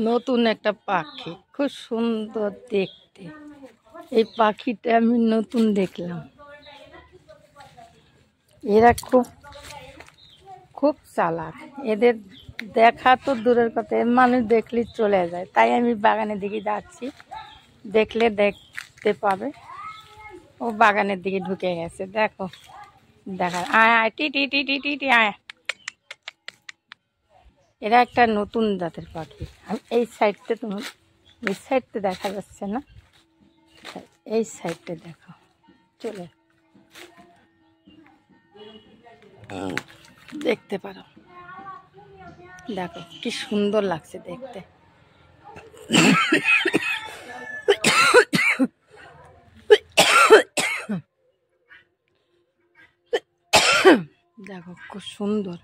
নতুন একটা পাখি, খুব সুন্দর দেখতে। এই পাখিটা আমি নতুন দেখলাম। এরা খুব খুব চালাক। এদের দেখা তো দূরের কথা, মানুষ দেখলে চলে যায়। তাই আমি বাগানের দিকে যাচ্ছি, দেখলে দেখতে পাবে। ও বাগানের দিকে ঢুকে গেছে, দেখো। দেখা আয় আয়, টি টি টি টি টি টি আয়। এরা একটা নতুন জাতের পাখি। আমি এই সাইডটা, তোমার এই সাইডটা দেখা যাচ্ছে না, এই সাইডটা দেখো, চলে দেখতে পারো। দেখো কি সুন্দর লাগছে দেখতে। দেখো খুব সুন্দর।